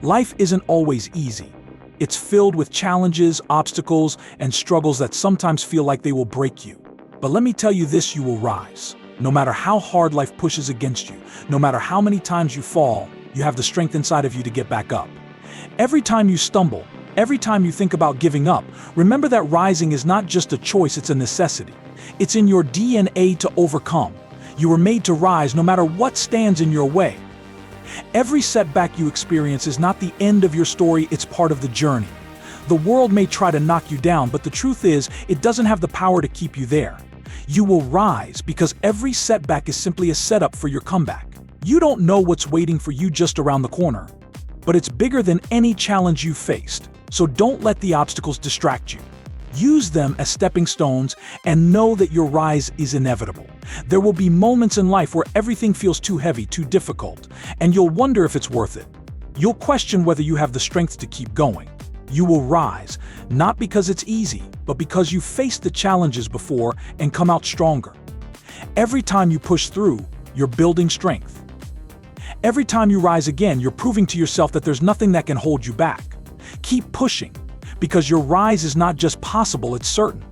Life isn't always easy. It's filled with challenges, obstacles, and struggles that sometimes feel like they will break you. But let me tell you this, you will rise. No matter how hard life pushes against you, no matter how many times you fall, you have the strength inside of you to get back up. Every time you stumble, every time you think about giving up, remember that rising is not just a choice, it's a necessity. It's in your DNA to overcome. You were made to rise no matter what stands in your way. Every setback you experience is not the end of your story, it's part of the journey. The world may try to knock you down, but the truth is, it doesn't have the power to keep you there. You will rise because every setback is simply a setup for your comeback. You don't know what's waiting for you just around the corner, but it's bigger than any challenge you've faced. So don't let the obstacles distract you. Use them as stepping stones and know that your rise is inevitable. There will be moments in life where everything feels too heavy, too difficult, and you'll wonder if it's worth it. You'll question whether you have the strength to keep going. You will rise, not because it's easy, but because you've faced the challenges before and come out stronger. Every time you push through, you're building strength. Every time you rise again, you're proving to yourself that there's nothing that can hold you back. Keep pushing, because your rise is not just possible, it's certain.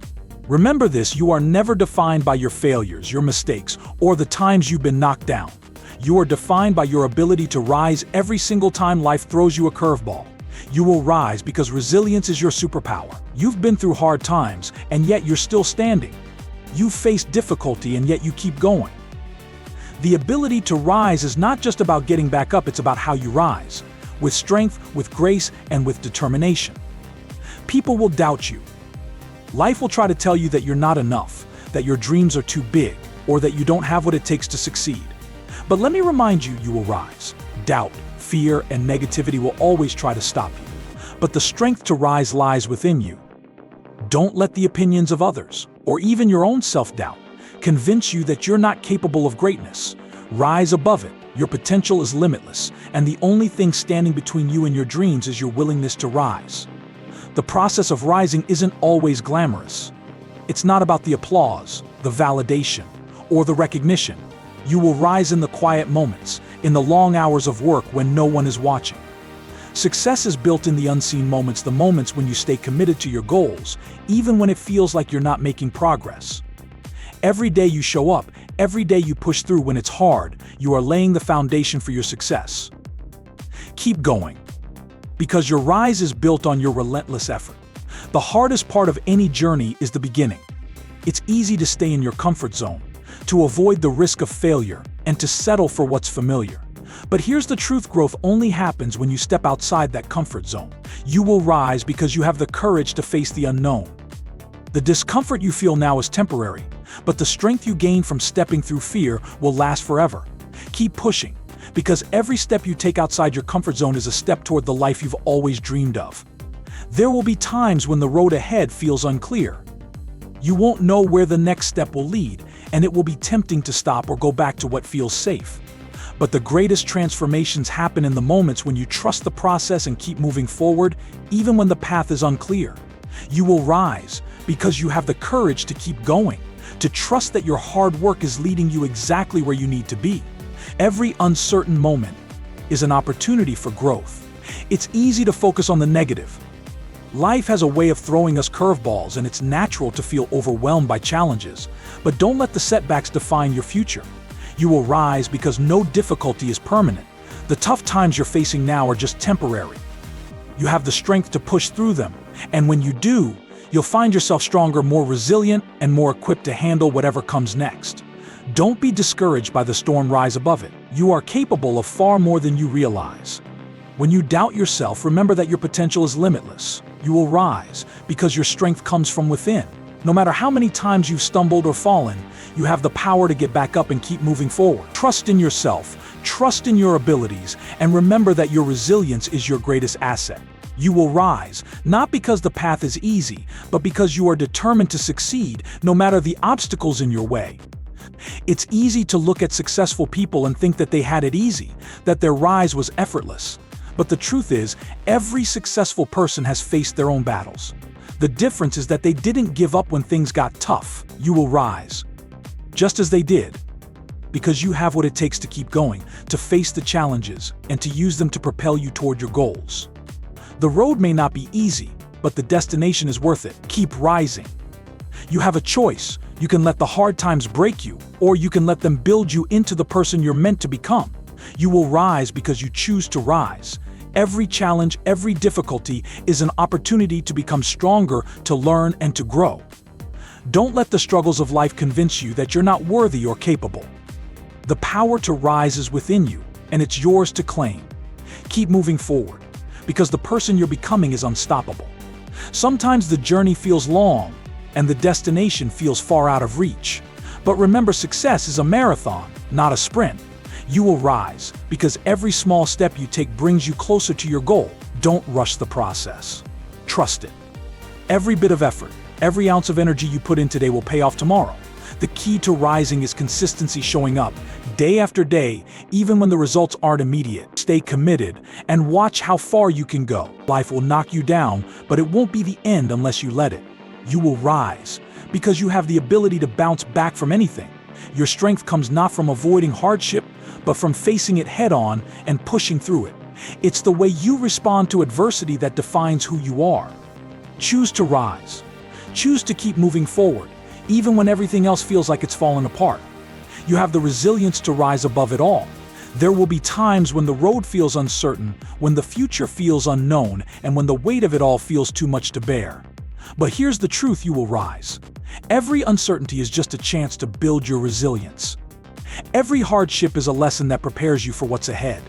Remember this, you are never defined by your failures, your mistakes, or the times you've been knocked down. You are defined by your ability to rise every single time life throws you a curveball. You will rise because resilience is your superpower. You've been through hard times, and yet you're still standing. You've faced difficulty, and yet you keep going. The ability to rise is not just about getting back up, it's about how you rise. With strength, with grace, and with determination. People will doubt you. Life will try to tell you that you're not enough, that your dreams are too big, or that you don't have what it takes to succeed. But let me remind you, you will rise. Doubt, fear, and negativity will always try to stop you. But the strength to rise lies within you. Don't let the opinions of others, or even your own self-doubt, convince you that you're not capable of greatness. Rise above it. Your potential is limitless, and the only thing standing between you and your dreams is your willingness to rise. The process of rising isn't always glamorous. It's not about the applause, the validation, or the recognition. You will rise in the quiet moments, in the long hours of work when no one is watching. Success is built in the unseen moments, the moments when you stay committed to your goals, even when it feels like you're not making progress. Every day you show up, every day you push through when it's hard, you are laying the foundation for your success. Keep going, because your rise is built on your relentless effort. The hardest part of any journey is the beginning. It's easy to stay in your comfort zone, to avoid the risk of failure, and to settle for what's familiar. But here's the truth, growth only happens when you step outside that comfort zone. You will rise because you have the courage to face the unknown. The discomfort you feel now is temporary, but the strength you gain from stepping through fear will last forever. Keep pushing, because every step you take outside your comfort zone is a step toward the life you've always dreamed of. There will be times when the road ahead feels unclear. You won't know where the next step will lead, and it will be tempting to stop or go back to what feels safe. But the greatest transformations happen in the moments when you trust the process and keep moving forward, even when the path is unclear. You will rise because you have the courage to keep going, to trust that your hard work is leading you exactly where you need to be. Every uncertain moment is an opportunity for growth. It's easy to focus on the negative. Life has a way of throwing us curveballs, and it's natural to feel overwhelmed by challenges. But don't let the setbacks define your future. You will rise because no difficulty is permanent. The tough times you're facing now are just temporary. You have the strength to push through them, and when you do, you'll find yourself stronger, more resilient, and more equipped to handle whatever comes next. Don't be discouraged by the storm, rise above it. You are capable of far more than you realize. When you doubt yourself, remember that your potential is limitless. You will rise because your strength comes from within. No matter how many times you've stumbled or fallen, you have the power to get back up and keep moving forward. Trust in yourself, trust in your abilities, and remember that your resilience is your greatest asset. You will rise, not because the path is easy, but because you are determined to succeed, no matter the obstacles in your way. It's easy to look at successful people and think that they had it easy, that their rise was effortless. But the truth is, every successful person has faced their own battles. The difference is that they didn't give up when things got tough. You will rise, just as they did. because you have what it takes to keep going, to face the challenges, and to use them to propel you toward your goals. The road may not be easy, but the destination is worth it. Keep rising. You have a choice. You can let the hard times break you, or you can let them build you into the person you're meant to become. You will rise because you choose to rise. Every challenge, every difficulty is an opportunity to become stronger, to learn, and to grow. Don't let the struggles of life convince you that you're not worthy or capable. The power to rise is within you, and it's yours to claim. Keep moving forward, because the person you're becoming is unstoppable. Sometimes the journey feels long, and the destination feels far out of reach. But remember, success is a marathon, not a sprint. You will rise, because every small step you take brings you closer to your goal. Don't rush the process. Trust it. Every bit of effort, every ounce of energy you put in today will pay off tomorrow. The key to rising is consistency, showing up day after day, even when the results aren't immediate. Stay committed and watch how far you can go. Life will knock you down, but it won't be the end unless you let it. You will rise because you have the ability to bounce back from anything. Your strength comes not from avoiding hardship, but from facing it head-on and pushing through it. It's the way you respond to adversity that defines who you are. Choose to rise. Choose to keep moving forward, even when everything else feels like it's fallen apart. You have the resilience to rise above it all. There will be times when the road feels uncertain, when the future feels unknown, and when the weight of it all feels too much to bear. But here's the truth: you will rise. Every uncertainty is just a chance to build your resilience. Every hardship is a lesson that prepares you for what's ahead.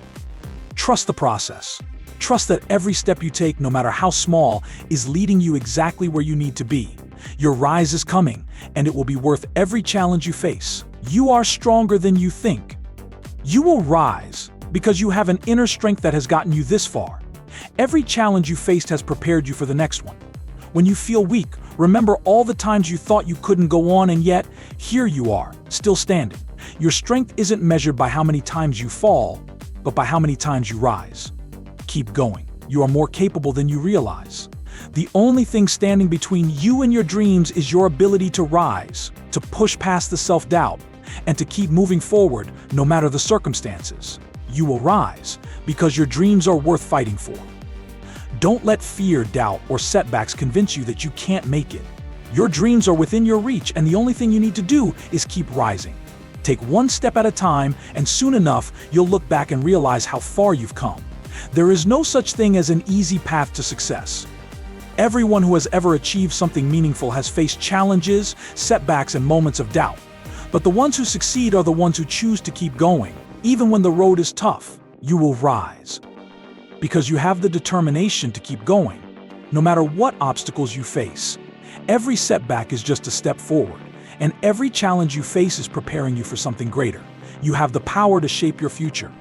Trust the process. Trust that every step you take, no matter how small, is leading you exactly where you need to be. Your rise is coming, and it will be worth every challenge you face. You are stronger than you think. You will rise because you have an inner strength that has gotten you this far. Every challenge you faced has prepared you for the next one. When you feel weak, remember all the times you thought you couldn't go on, and yet, here you are, still standing. Your strength isn't measured by how many times you fall, but by how many times you rise. Keep going. You are more capable than you realize. The only thing standing between you and your dreams is your ability to rise, to push past the self-doubt, and to keep moving forward no matter the circumstances. You will rise because your dreams are worth fighting for. Don't let fear, doubt, or setbacks convince you that you can't make it. Your dreams are within your reach, and the only thing you need to do is keep rising. Take one step at a time, and soon enough, you'll look back and realize how far you've come. There is no such thing as an easy path to success. Everyone who has ever achieved something meaningful has faced challenges, setbacks, and moments of doubt. But the ones who succeed are the ones who choose to keep going. Even when the road is tough, you will rise. Because you have the determination to keep going, no matter what obstacles you face. Every setback is just a step forward, and every challenge you face is preparing you for something greater. You have the power to shape your future.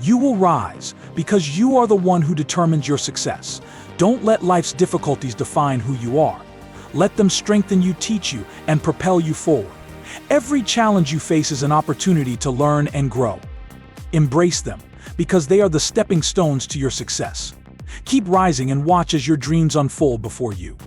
You will rise because you are the one who determines your success. Don't let life's difficulties define who you are. Let them strengthen you, teach you, and propel you forward. Every challenge you face is an opportunity to learn and grow. Embrace them, because they are the stepping stones to your success. Keep rising and watch as your dreams unfold before you.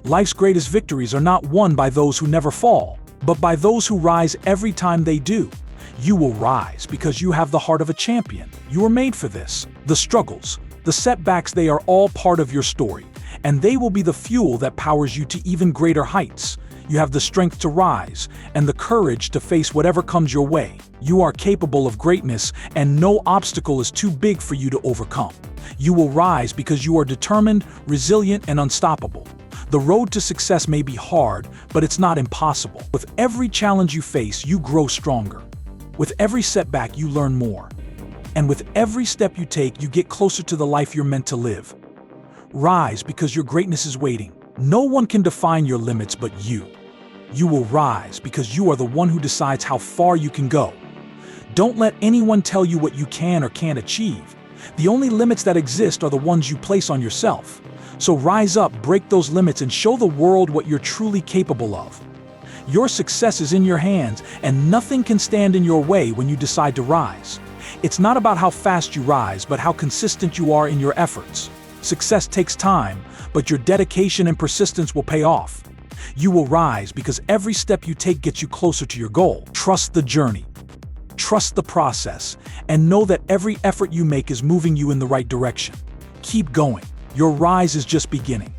Life's greatest victories are not won by those who never fall, but by those who rise every time they do. You will rise because you have the heart of a champion. You were made for this. The struggles, the setbacks, they are all part of your story, and they will be the fuel that powers you to even greater heights. You have the strength to rise and the courage to face whatever comes your way. You are capable of greatness, and no obstacle is too big for you to overcome. You will rise because you are determined, resilient, and unstoppable. The road to success may be hard, but it's not impossible. With every challenge you face, you grow stronger. With every setback, you learn more. And with every step you take, you get closer to the life you're meant to live. Rise because your greatness is waiting. No one can define your limits but you. You will rise because you are the one who decides how far you can go. Don't let anyone tell you what you can or can't achieve. The only limits that exist are the ones you place on yourself. So rise up, break those limits, and show the world what you're truly capable of. Your success is in your hands, and nothing can stand in your way when you decide to rise. It's not about how fast you rise, but how consistent you are in your efforts. Success takes time, but your dedication and persistence will pay off. You will rise because every step you take gets you closer to your goal. Trust the journey. Trust the process, and know that every effort you make is moving you in the right direction. Keep going. Your rise is just beginning.